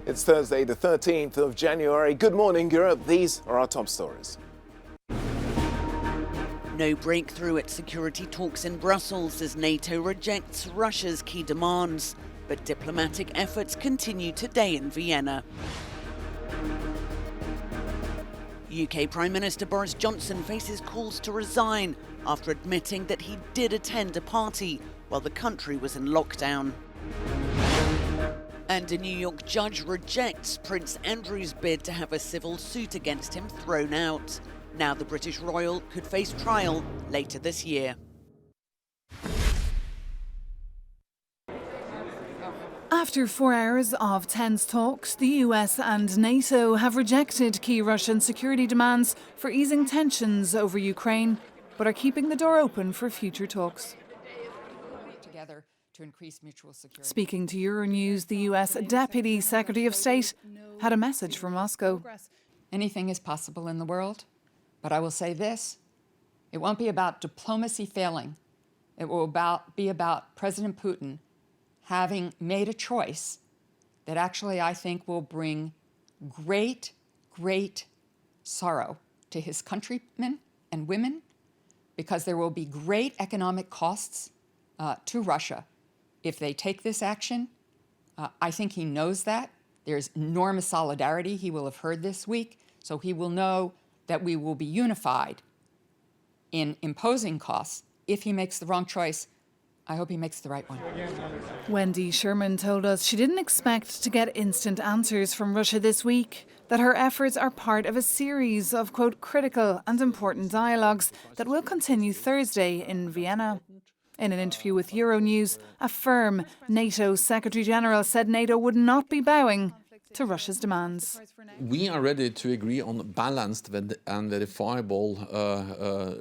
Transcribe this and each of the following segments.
It's Thursday, the 13th of January. Good morning, Europe. These are our top stories. No breakthrough at security talks in Brussels as NATO rejects Russia's key demands. But diplomatic efforts continue today in Vienna. UK Prime Minister Boris Johnson faces calls to resign after admitting that he did attend a party while the country was in lockdown. And a New York judge rejects Prince Andrew's bid to have a civil suit against him thrown out. Now the British royal could face trial later this year. After 4 hours of tense talks, the US and NATO have rejected key Russian security demands for easing tensions over Ukraine, but are keeping the door open for future talks. Together to increase mutual security. Speaking to Euronews, the US Deputy Secretary of State had a message from Moscow. Anything is possible in the world, but I will say this, it won't be about diplomacy failing. It will be about President Putin having made a choice that actually I think will bring great, great sorrow to his countrymen and women, because there will be great economic costs to Russia if they take this action. I think he knows that. There's enormous solidarity he will have heard this week, so he will know that we will be unified in imposing costs. If he makes the wrong choice, I hope he makes the right one. Wendy Sherman told us she didn't expect to get instant answers from Russia this week, that her efforts are part of a series of, quote, critical and important dialogues that will continue Thursday in Vienna. In an interview with Euronews, a firm NATO Secretary-General said NATO would not be bowing to Russia's demands. We are ready to agree on balanced and verifiable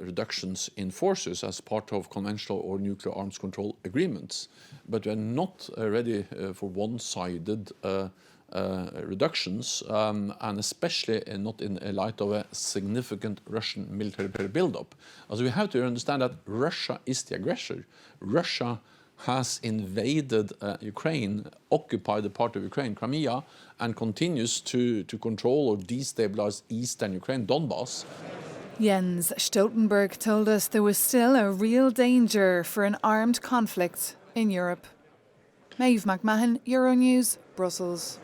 reductions in forces as part of conventional or nuclear arms control agreements, but we are not ready for one-sided reductions, and especially not in light of a significant Russian military buildup. Also, we have to understand that Russia is the aggressor. Russia has invaded Ukraine, occupied a part of Ukraine, Crimea, and continues to control or destabilize eastern Ukraine, Donbass. Jens Stoltenberg told us there was still a real danger for an armed conflict in Europe. Maeve McMahon, Euronews, Brussels.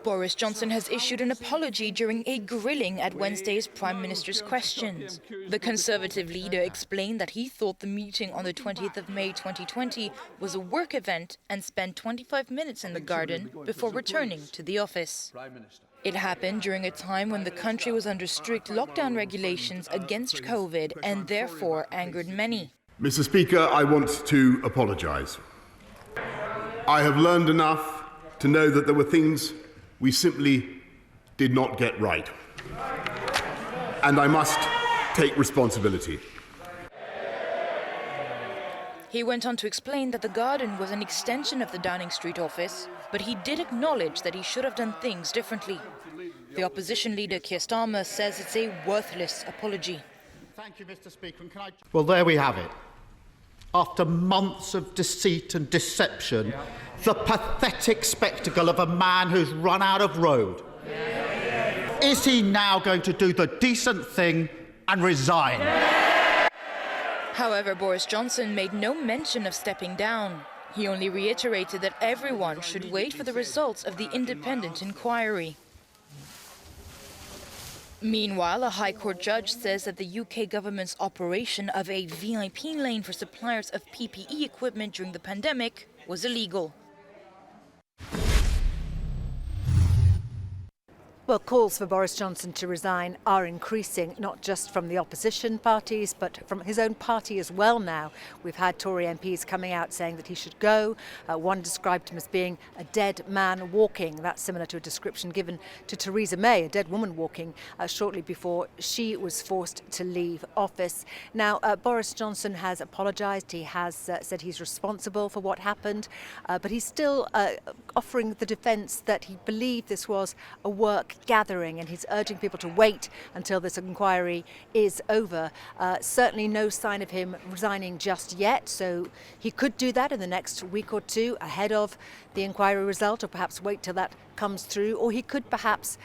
Boris Johnson has issued an apology during a grilling at Wednesday's Prime Minister's questions. The Conservative leader explained that he thought the meeting on the 20th of May 2020 was a work event and spent 25 minutes in the garden before returning to the office. It happened during a time when the country was under strict lockdown regulations against COVID and therefore angered many. Mr. Speaker, I want to apologise. I have learned enough to know that there were things we simply did not get right. And I must take responsibility. He went on to explain that the garden was an extension of the Downing Street office, but he did acknowledge that he should have done things differently. The opposition leader Keir Starmer says it's a worthless apology. Thank you, Mr. Speaker. Well, there we have it. After months of deceit and deception, the pathetic spectacle of a man who's run out of road. Is he now going to do the decent thing and resign? However, Boris Johnson made no mention of stepping down. He only reiterated that everyone should wait for the results of the independent inquiry. Meanwhile, a High Court judge says that the UK government's operation of a VIP lane for suppliers of PPE equipment during the pandemic was illegal. Well, calls for Boris Johnson to resign are increasing, not just from the opposition parties, but from his own party as well now. We've had Tory MPs coming out saying that he should go. One described him as being a dead man walking. That's similar to a description given to Theresa May, a dead woman walking, shortly before she was forced to leave office. Now, Boris Johnson has apologised. He has said he's responsible for what happened, but he's still offering the defence that he believed this was a work public gathering, and he's urging people to wait until this inquiry is over. Certainly no sign of him resigning just yet, so he could do that in the next week or two ahead of the inquiry result, or perhaps wait till that comes through, or he could perhaps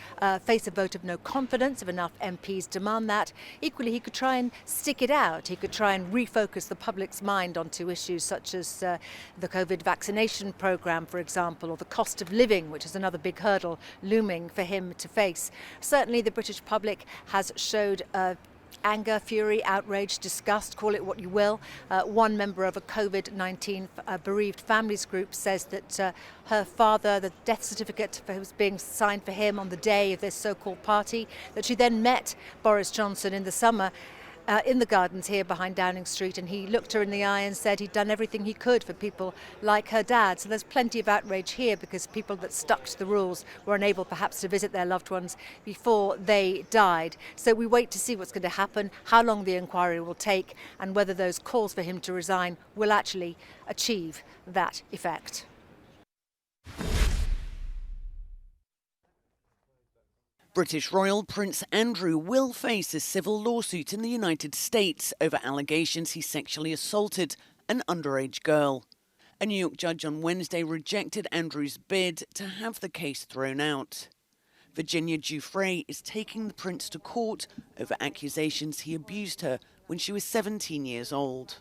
face a vote of no confidence if enough MPs demand that. Equally, he could try and stick it out. He could try and refocus the public's mind onto issues such as the COVID vaccination programme, for example, or the cost of living, which is another big hurdle looming for him to face. Certainly the British public has showed anger, fury, outrage, disgust, call it what you will. One member of a COVID-19 bereaved families group says that her father, the death certificate was being signed for him on the day of this so-called party, that she then met Boris Johnson in the summer in the gardens here behind Downing Street, and he looked her in the eye and said he'd done everything he could for people like her dad. So there's plenty of outrage here because people that stuck to the rules were unable perhaps to visit their loved ones before they died. So we wait to see what's going to happen, how long the inquiry will take, and whether those calls for him to resign will actually achieve that effect. British royal Prince Andrew will face a civil lawsuit in the United States over allegations he sexually assaulted an underage girl. A New York judge on Wednesday rejected Andrew's bid to have the case thrown out. Virginia Giuffre is taking the prince to court over accusations he abused her when she was 17 years old.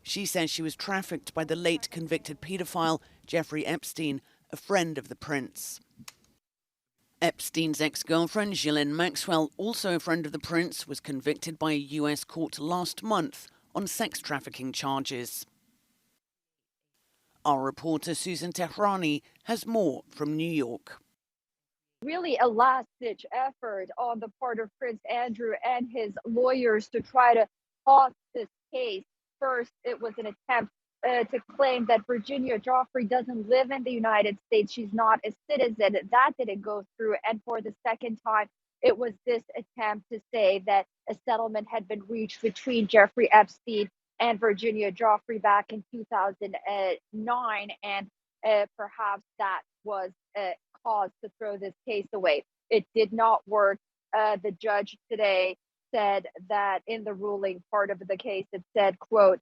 She says she was trafficked by the late convicted paedophile Jeffrey Epstein, a friend of the prince. Epstein's ex-girlfriend, Ghislaine Maxwell, also a friend of the prince, was convicted by a US court last month on sex trafficking charges. Our reporter Susan Tehrani has more from New York. Really a last-ditch effort on the part of Prince Andrew and his lawyers to try to pause this case. First, it was an attempt to claim that Virginia Giuffre doesn't live in the United States. She's not a citizen. That didn't go through. And for the second time, it was this attempt to say that a settlement had been reached between Jeffrey Epstein and Virginia Giuffre back in 2009. And perhaps that was a cause to throw this case away. It did not work. The judge today said that in the ruling part of the case, it said, quote,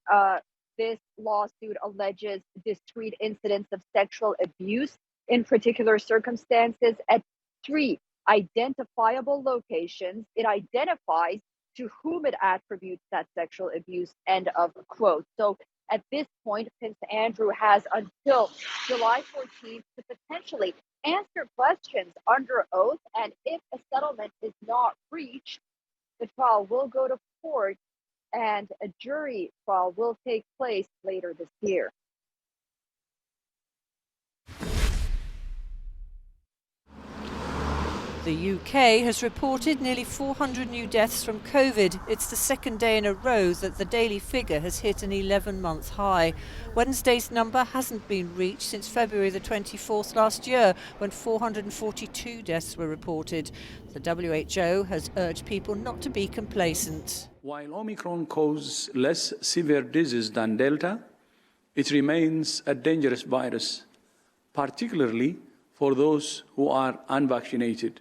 this lawsuit alleges discrete incidents of sexual abuse in particular circumstances at 3 identifiable locations. It identifies to whom it attributes that sexual abuse, end of quote. So at this point, Prince Andrew has until July 14th to potentially answer questions under oath. And if a settlement is not reached, the trial will go to court and a jury trial will take place later this year. The UK has reported nearly 400 new deaths from COVID. It's the second day in a row that the daily figure has hit an 11-month high. Wednesday's number hasn't been reached since February the 24th last year, when 442 deaths were reported. The WHO has urged people not to be complacent. While Omicron causes less severe disease than Delta, it remains a dangerous virus, particularly for those who are unvaccinated.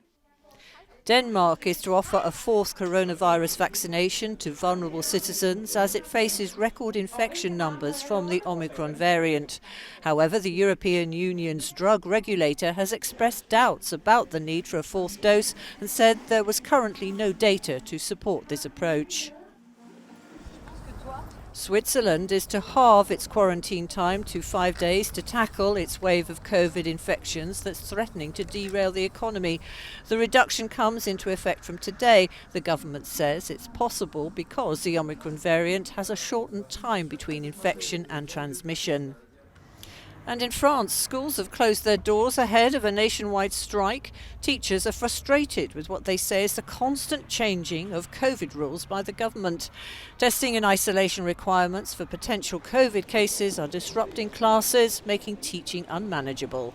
Denmark is to offer a fourth coronavirus vaccination to vulnerable citizens as it faces record infection numbers from the Omicron variant. However, the European Union's drug regulator has expressed doubts about the need for a fourth dose and said there was currently no data to support this approach. Switzerland is to halve its quarantine time to 5 days to tackle its wave of COVID infections that's threatening to derail the economy. The reduction comes into effect from today. The government says it's possible because the Omicron variant has a shortened time between infection and transmission. And in France, schools have closed their doors ahead of a nationwide strike. Teachers are frustrated with what they say is the constant changing of COVID rules by the government. Testing and isolation requirements for potential COVID cases are disrupting classes, making teaching unmanageable.